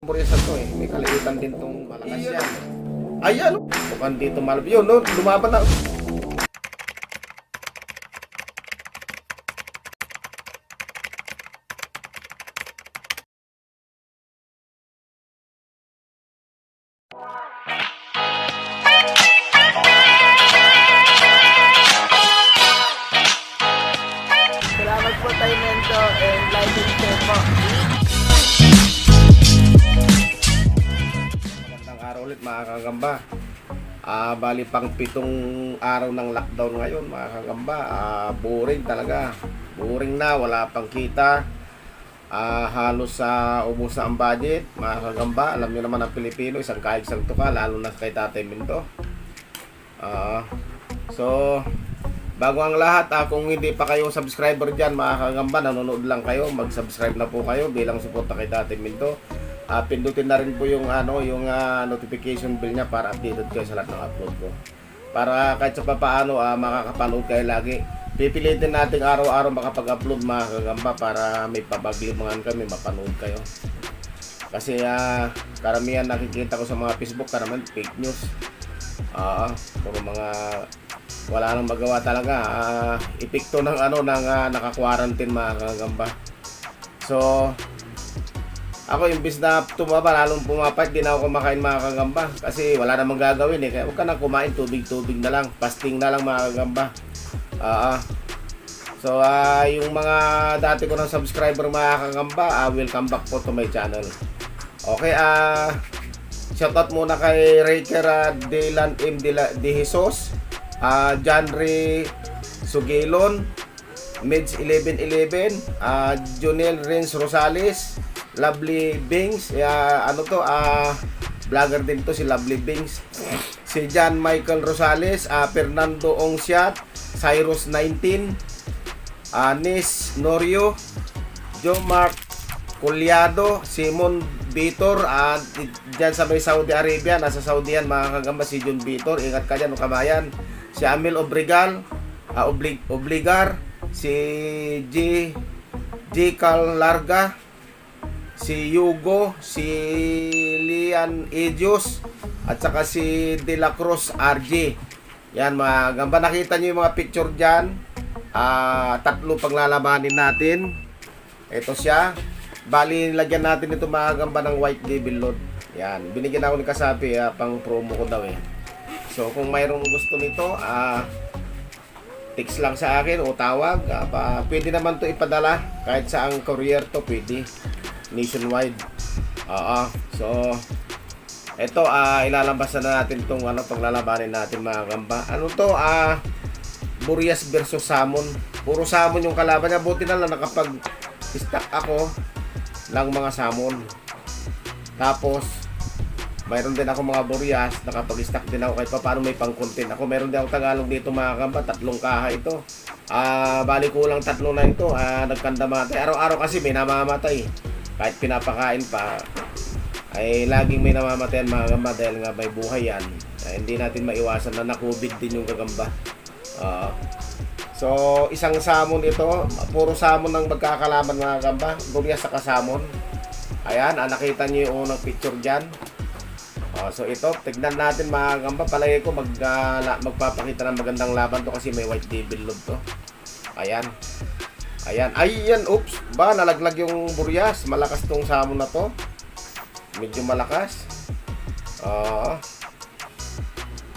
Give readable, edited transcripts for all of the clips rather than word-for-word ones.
Burias to eh. May kaliitan din tong malakas yan. Ayan, mukhang dito malap. Yun, no? Lumaban na. Salamat po tayo Mento and like and share po. Magandang araw ulit mga kagamba. Bali pang 7 araw ng lockdown ngayon mga kagamba. Boring talaga. Boring na, wala pang kita. Halos ubos na ang budget mga kagamba. Alam nyo naman ang Pilipino, isang kahig isang tuka, lalo na kay Tatay Minto. So bago ang lahat, kung hindi pa kayo subscriber dyan mga kagamba, nanonood lang kayo, mag-subscribe na po kayo bilang suporta kay Tatay Minto. Pindutin na rin po yung notification bell niya para updated kayo sa lahat ng upload ko. Para kahit sa papaano makakapanood kayo lagi. Pipilitin natin araw-araw makapag-upload mga kagamba para may pabaglimangan kami, mapanood kayo. Kasi karamihan nakikita ko sa mga Facebook, karamihan fake news. Puro mga wala nang magawa talaga. Epekto ng naka-quarantine mga kagamba. So ako imbis na tumaba, lalong pumapait, di na ako kumakain mga kagamba. Kasi wala namang gagawin eh. Kaya huwag ka na kumain, tubig-tubig na lang. Fasting na lang mga kagamba. So yung mga dati ko ng subscriber mga kagamba, welcome back po to my channel. Okay, shoutout muna kay Raker Delan M. De Jesus, John Ray Sugilon, Mids 1111, Jonel Renz Rosales, Lovely Bings, vlogger din to si Lovely Bings, si John Michael Rosales, Fernando Ongsiat, Cyrus 19, Nis Norio, Joe Mark Culiado, Simon Vitor, dyan sa may Saudi Arabia, nasa Saudi yan mga kagamba si John Vitor, ingat ka dyan o kabayan, si Amil Obrigal, Obligar, si J. Cal Larga, si Yugo, si Lian Edios, at saka si De La Cruz RJ. Yan mga gamba, nakita nyo yung mga picture dyan. 3 paglalabanin natin. Ito siya. Bali, lagyan natin ito mga gamba ng white devil load. Yan, binigyan ako ni Kasapi, pang promo ko daw eh. So kung mayroong gusto nito, text lang sa akin o tawag. Pwede naman to ipadala kahit saang courier to, pwede nationwide. So ito, ilalabas na natin itong paglalabanin natin mga gamba. Ano to? Burias versus Salmon. Puro salmon yung kalaban niya. Buti na lang nakapag-stack ako ng mga salmon. Tapos mayroon din ako mga Burias. Nakapag-stack din ako kahit pa paano may pang-content ako. Meron din ako Tagalog dito mga gamba. 3 kaha ito. Bali kulang 3 na ito. Nagkandamatay. Araw-araw kasi may namamatay. Kahit pinapakain pa, ay laging may namamatayan mga gamba dahil nga may buhay yan. Hindi natin maiwasan na na-COVID din yung gagamba. So isang salmon ito, puro salmon ang magkakalaban mga gamba, Burias saka salmon. Ayan, nakita nyo yung unang picture dyan. So ito, tignan natin mga gamba. Palagi ko magpapakita ng magandang laban to kasi may white devil load to. Ayan. Ayan, oops, nalaglag yung Burias. Malakas tong salmon na to. Medyo malakas.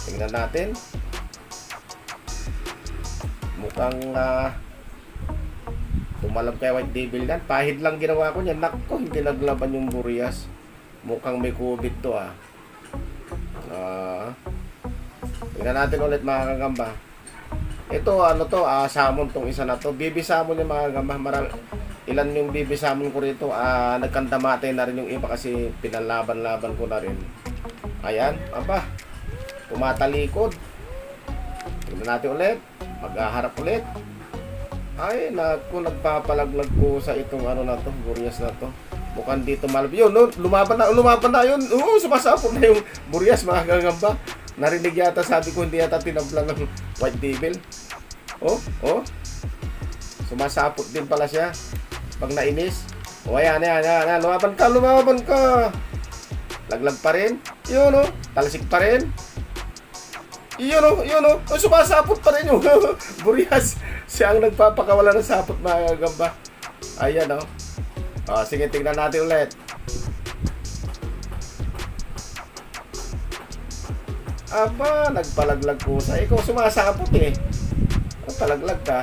Tingnan natin. Mukhang tumalab kay white devil yan. Pahid lang ginawa ko niyan. Nako, hindi naglaban yung Burias. Mukhang may COVID to tingnan natin ulit mga kagamba. Ito salmon tong isa na to. Baby salmon yung mga gamba. Ilan yung baby salmon ko rito. Nagkandamatay na rin yung iba kasi pinalaban-laban ko na rin. Ayan, tumatalikod. Tingnan natin ulit. Maghaharap ulit. Ay, nagpapalaglag ko sa itong na to, Burias na to. Mukhang dito malab. Yun, no? Lumaban na yun. Sumasapot na yung Burias mga kagamba. Narinig yata, sabi ko hindi yata tinablang ng white devil. Sumasapot din pala siya pag nainis. Ayan, lumaban ka. Laglag pa rin. Yun o. Talsik pa rin. Yun o. Yun o. Oh, sumasapot pa rin yung Boreas. Siya ang nagpapakawala ng sapot mga kagamba. Ayan o. Oh, sige, tingnan natin ulit. Aba, nagpalaglag po sa. Ikaw sumasapot eh. Nagpalaglag ka.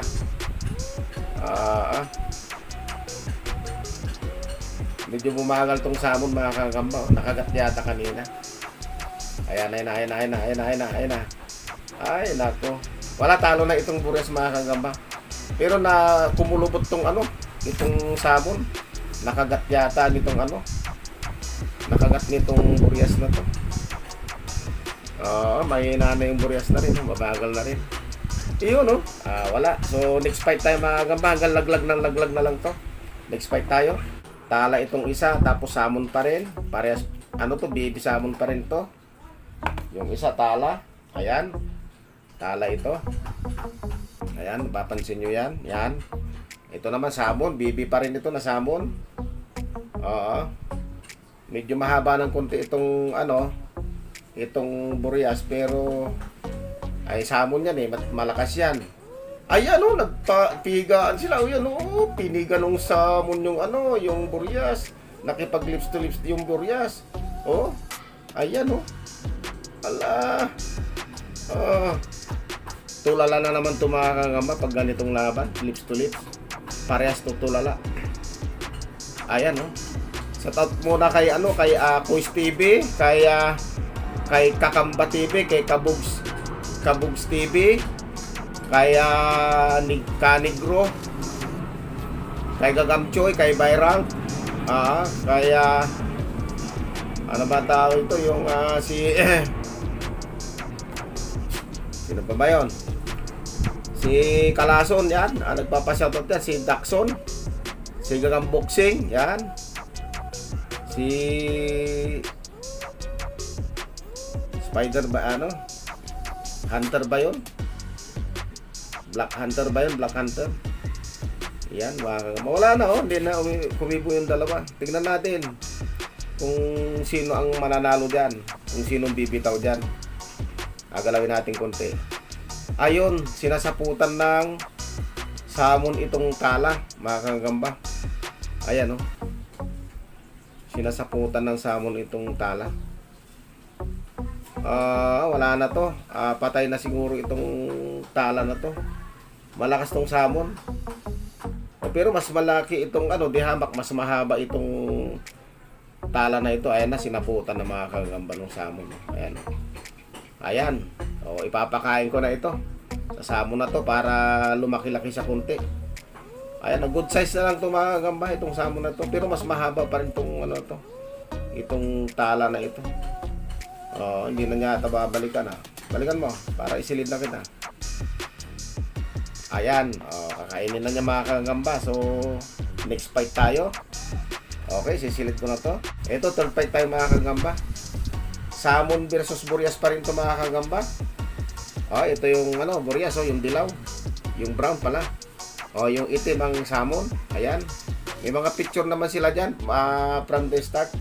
Medyo bumagal tong salmon mga kagamba. Nakagat yata kanina. Ayan na. Ay, nako. Wala, talo na itong Boreas mga kagamba. Pero na kumulubot tong itong salmon. Nakagat yata nitong Nakagat nitong Boreas na to. May na yung Boreas na rin. Mabagal na rin. Iyon wala. So next fight tayo mga kagamba. Hanggang laglag na lang to. Next fight tayo. Tala itong isa. Tapos salmon pa rin. Parehas, baby salmon pa rin to. Yung isa tala. Ayan. Tala ito. Ayan. Papansin nyo yan. Yan. Ito naman salmon. Baby pa rin ito na salmon. Medyo mahaba ng konti itong itong Boreas, pero ay salmon yan eh, malakas yan. Ayan nagpigaan sila. Ayan piniga nung salmon yung Boreas. Nakipag lips to lips yung Boreas. Ayan ala. Tulala na naman ito mga kagamba pag ganitong laban, lips to lips. Parehas to tulala. Ayan Sa out muna kay kay Kuis TV, kay Kakamba TV, kay Kabugs TV, kay Kanigro, kay Gagamchoy, kay Bayrang, kay ano ba tawag ito yung si sino pa ba yun? Si Kalason yan, nagpapashoutout yan, si Daxon, si Gagamboxing yan, si Spider ba Hunter ba yun? Black Hunter ba yun? Black Hunter. Yan, wala na hindi na kumibo yung dalawa. Tingnan natin kung sino ang mananalo dyan, kung sino ang bibitaw dyan. Agalawin natin konti. Ayun, sinasaputan ng salmon itong tala mga kagamba. Ayan sinasaputan ng salmon itong tala. Wala na to. Patay na siguro itong tala na to. Malakas tong salmon. Pero mas malaki itong dihamak, mas mahaba itong tala na ito. Ayan na, sinaputan ng mga kagamba ng salmon. Ayan. Ipapakain ko na ito sa salmon na to para lumaki-laki sa kunti. Ayan, good size na lang ito mga kagamba, itong salmon na to. Pero mas mahaba pa rin itong itong tala na ito. Hindi na niya ata babalikan Balikan mo para isilid na kita. Ayan, kakainin na niya mga kagamba. So next fight tayo. Okay, sisilid ko na to. Ito, third fight tayo mga kagamba. Salmon versus Boreas pa rin to mga kagamba. Ito yung Boreas, yung dilaw. Yung brown pala. Yung itim ang salmon. Ayan. May mga picture naman sila dyan from the start.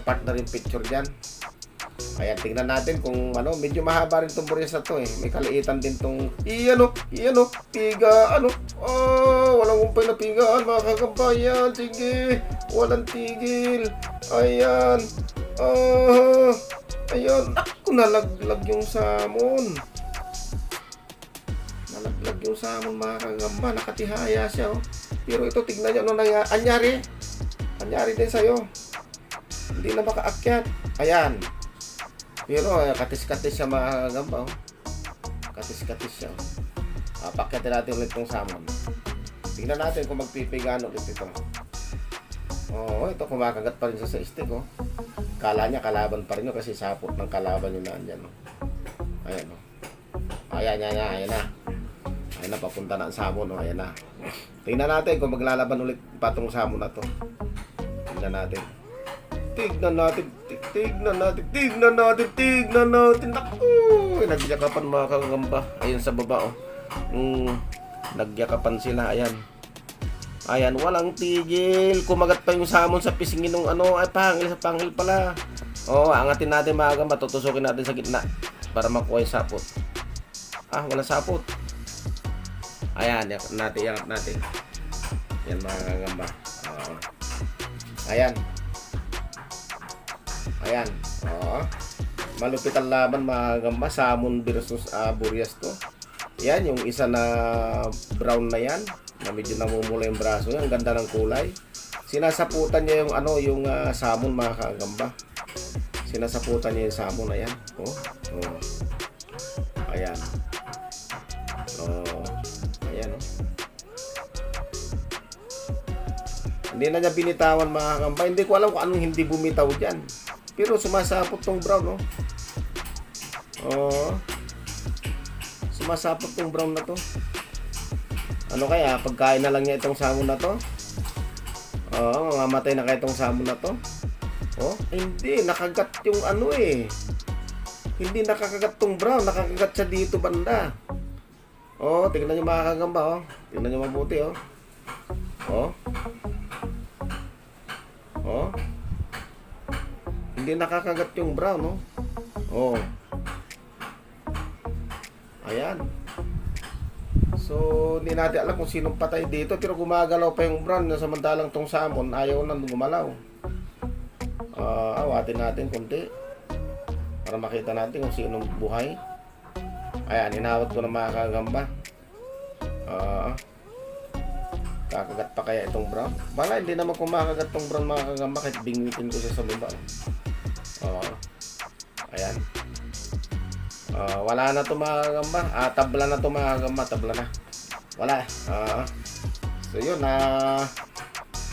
Partner yung picture dyan. Ayan, tingnan natin kung medyo mahaba rin itong Boreas na to eh. May kaliitan din itong piga, walang umpay na pigaan mga kagamba. Sige, walang tigil. Ayan, ayan, ako nalaglag yung salmon. Nalaglag yung salmon mga kagamba, nakatihaya siya Pero ito, tignan nyo anyari din sa'yo. Hindi na makaakyat. Ayan. Pero katis-katis siya mga kagamba Katis-katis siya Pakyatin natin ulit itong salmon. Tingnan natin kung magpipigaan ulit ito. Ito kumakagat pa rin sa stick Kala niya kalaban pa rin kasi sapot ng kalaban yun na andyan Ayan Ayan na, papunta na ang salmon Ayan na. Tingnan natin kung maglalaban ulit patong salmon na to. Tingnan natin. Naku! Nagyakapan mga kagamba. Ayun sa baba Nagyakapan sila. Ayan. Ayan, walang tigil. Kumagat pa yung samon sa pisngin ng ano. Ay, pangil pala. Angatin natin mga gamba. Tutusukin natin sa gitna para makuha yung sapot. Wala sapot. Ayan, iangat natin. Yan mga gamba. Ayan. Ayan. Malupit ang laban mga gamba. Samon versus Burias to. Yan, yung isa na brown na yan. Na medyo namumula yung braso niya. Ang ganda ng kulay. Sinasaputan niya yung yung samon mga kagamba. Sinasaputan niya yung samon na yan. Ayan. Ayan. Hindi na niya binitawan mga kagamba. Hindi ko alam kung anong hindi bumitaw dyan. Pero sumasapot tong brown, sumasapot tong brown na to. Ano kaya? Pagkain na lang niya itong samon na to? Mamamatay na kaya itong samon na to? Hindi. Nakagat yung Hindi nakakagat tong brown. Nakakagat siya dito banda. Tignan nyo mga kagamba, Tignan nyo mabuti, Hindi nakakagat yung brown, Ayan. So, hindi natin alam kung sinong patay dito. Pero gumagalaw pa yung brown. Samantalang tong salmon, ayaw nang gumalaw. Awatin natin konti. Para makita natin kung sinong buhay. Ayan, inawat ko na mga kagamba. Kakagat pa kaya itong brown? Bala, hindi naman kumakagat tong brown mga kagamba. Kahit bingitin ko siya sa baba. Ayan. Wala na to mga kagamba. Tabla na to mga kagamba. Tabla na. Wala. So yun,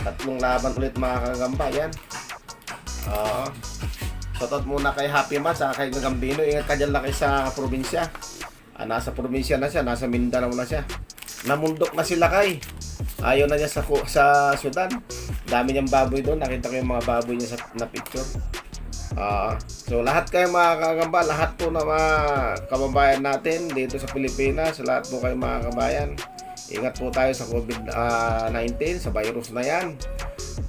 tatlong laban ulit mga kagamba. Ayan. Shoutout muna kay Happy Mats, kay Gagambino. Ingat ka dyan laki sa probinsya. Nasa probinsya na siya. Nasa Mindanao na siya. Namundok na sila kay. Ayaw na niya sa syudad. Dami niyang baboy doon. Nakita ko yung mga baboy niya na picture. So lahat kayo mga kagamba, lahat po na mga kababayan natin dito sa Pilipinas, lahat po kayo mga kabayan, ingat po tayo sa COVID-19, sa virus na yan.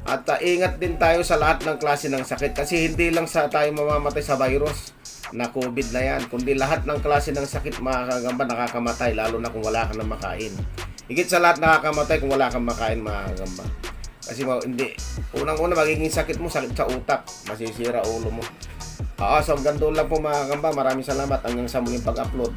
At ingat din tayo sa lahat ng klase ng sakit, kasi hindi lang sa tayo mamamatay sa virus na COVID na yan, kundi lahat ng klase ng sakit mga kagamba nakakamatay, lalo na kung wala ka na makain. Higit sa lahat nakakamatay kung wala kang makain mga kagamba. Kasi hindi, unang-una magiging sakit mo, sakit sa utak, masisira ulo mo. So hanggang doon lang po mga kagamba. Maraming salamat hanggang sa muling pag-upload.